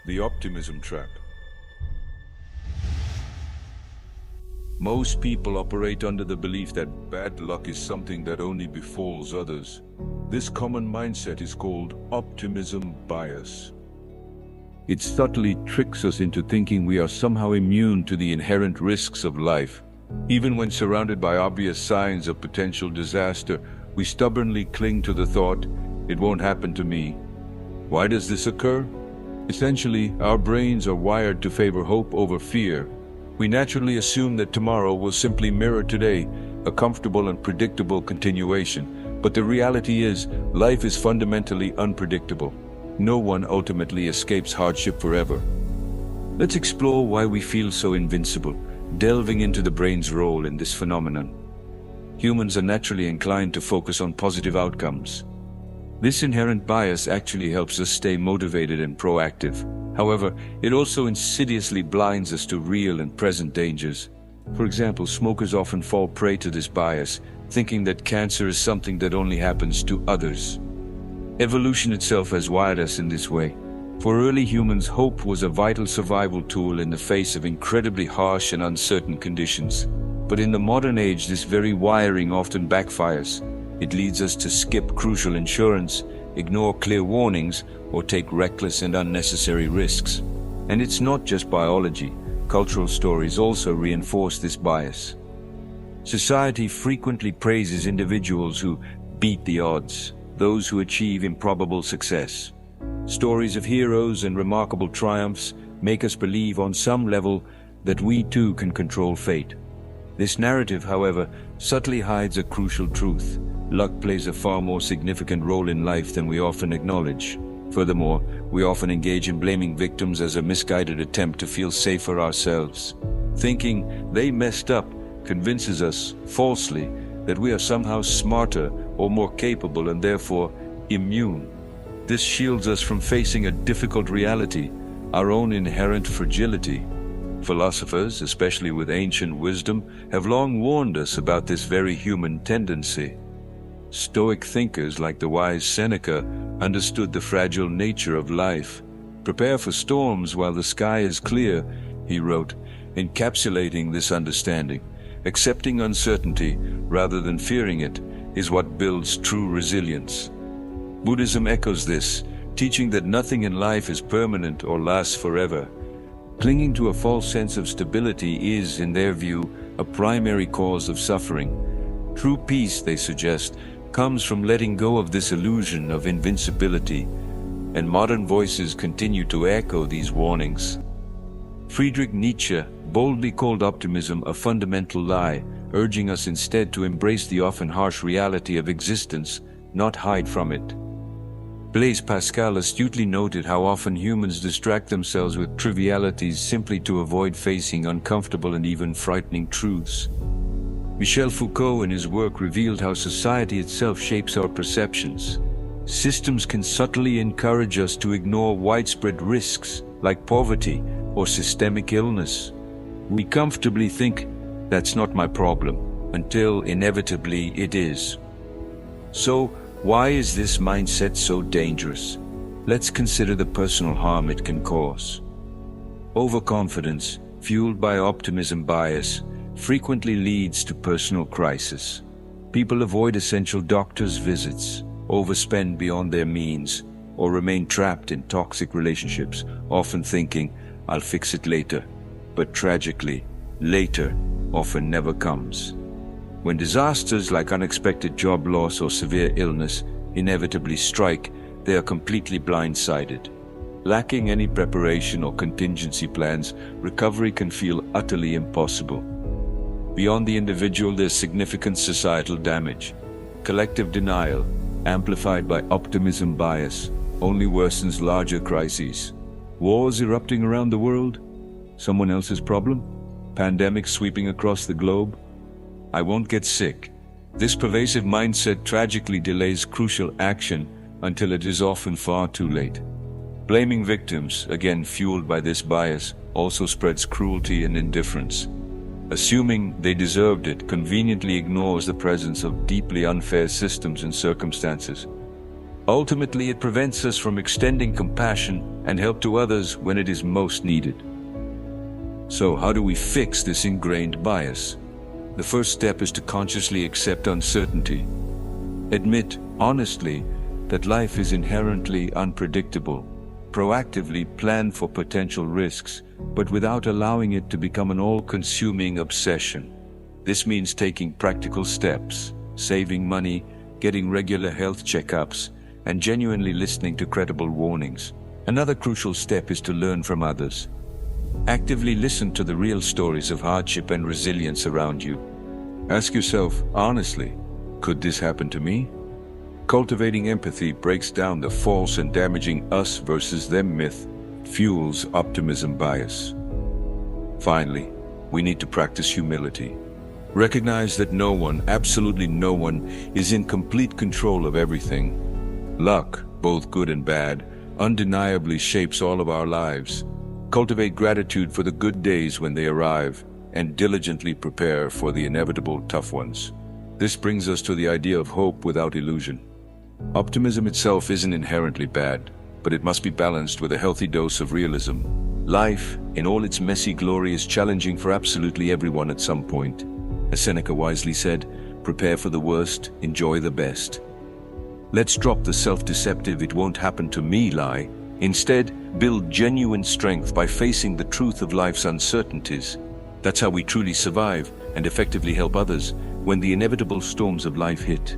The optimism trap. Most people operate under the belief that bad luck is something that only befalls others. This common mindset is called optimism bias. It subtly tricks us into thinking we are somehow immune to the inherent risks of life. Even when surrounded by obvious signs of potential disaster, we stubbornly cling to the thought, "It won't happen to me." Why does this occur? Essentially, our brains are wired to favor hope over fear. We naturally assume that tomorrow will simply mirror today, a comfortable and predictable continuation. But the reality is, life is fundamentally unpredictable. No one ultimately escapes hardship forever. Let's explore why we feel so invincible, delving into the brain's role in this phenomenon. Humans are naturally inclined to focus on positive outcomes. This inherent bias actually helps us stay motivated and proactive. However, it also insidiously blinds us to real and present dangers. For example, smokers often fall prey to this bias, thinking that cancer is something that only happens to others. Evolution itself has wired us in this way. For early humans, hope was a vital survival tool in the face of incredibly harsh and uncertain conditions. But in the modern age, this very wiring often backfires. It leads us to skip crucial insurance, ignore clear warnings, or take reckless and unnecessary risks. And it's not just biology. Cultural stories also reinforce this bias. Society frequently praises individuals who beat the odds, those who achieve improbable success. Stories of heroes and remarkable triumphs make us believe on some level that we too can control fate. This narrative, however, subtly hides a crucial truth. Luck plays a far more significant role in life than we often acknowledge. Furthermore, we often engage in blaming victims as a misguided attempt to feel safer ourselves. Thinking they messed up convinces us, falsely, that we are somehow smarter or more capable and therefore immune. This shields us from facing a difficult reality, our own inherent fragility. Philosophers, especially with ancient wisdom, have long warned us about this very human tendency. Stoic thinkers like the wise Seneca understood the fragile nature of life. "Prepare for storms while the sky is clear," he wrote, encapsulating this understanding. Accepting uncertainty rather than fearing it is what builds true resilience. Buddhism echoes this, teaching that nothing in life is permanent or lasts forever. Clinging to a false sense of stability is, in their view, a primary cause of suffering. True peace, they suggest, comes from letting go of this illusion of invincibility, and modern voices continue to echo these warnings. Friedrich Nietzsche boldly called optimism a fundamental lie, urging us instead to embrace the often harsh reality of existence, not hide from it. Blaise Pascal astutely noted how often humans distract themselves with trivialities simply to avoid facing uncomfortable and even frightening truths. Michel Foucault in his work revealed how society itself shapes our perceptions. Systems can subtly encourage us to ignore widespread risks like poverty or systemic illness. We comfortably think, "That's not my problem," until inevitably it is. So, why is this mindset so dangerous? Let's consider the personal harm it can cause. Overconfidence, fueled by optimism bias, frequently leads to personal crisis. People avoid essential doctor's visits, overspend beyond their means, or remain trapped in toxic relationships, often thinking, "I'll fix it later." But tragically, later often never comes. When disasters like unexpected job loss or severe illness inevitably strike, they are completely blindsided. Lacking any preparation or contingency plans, recovery can feel utterly impossible. Beyond the individual, there's significant societal damage. Collective denial, amplified by optimism bias, only worsens larger crises. Wars erupting around the world? Someone else's problem? Pandemics sweeping across the globe? "I won't get sick." This pervasive mindset tragically delays crucial action until it is often far too late. Blaming victims, again fueled by this bias, also spreads cruelty and indifference. Assuming they deserved it conveniently ignores the presence of deeply unfair systems and circumstances. Ultimately, it prevents us from extending compassion and help to others when it is most needed. So, how do we fix this ingrained bias? The first step is to consciously accept uncertainty. Admit, honestly, that life is inherently unpredictable. Proactively plan for potential risks, but without allowing it to become an all-consuming obsession. This means taking practical steps, saving money, getting regular health checkups, and genuinely listening to credible warnings. Another crucial step is to learn from others. Actively listen to the real stories of hardship and resilience around you. Ask yourself, honestly, could this happen to me? Cultivating empathy breaks down the false and damaging us versus them myth, fuels optimism bias. Finally, we need to practice humility. Recognize that no one, absolutely no one, is in complete control of everything. Luck, both good and bad, undeniably shapes all of our lives. Cultivate gratitude for the good days when they arrive, and diligently prepare for the inevitable tough ones. This brings us to the idea of hope without illusion. Optimism itself isn't inherently bad, but it must be balanced with a healthy dose of realism. Life, in all its messy glory, is challenging for absolutely everyone at some point. As Seneca wisely said, prepare for the worst, enjoy the best. Let's drop the self-deceptive "it won't happen to me" lie. Instead, build genuine strength by facing the truth of life's uncertainties. That's how we truly survive and effectively help others when the inevitable storms of life hit.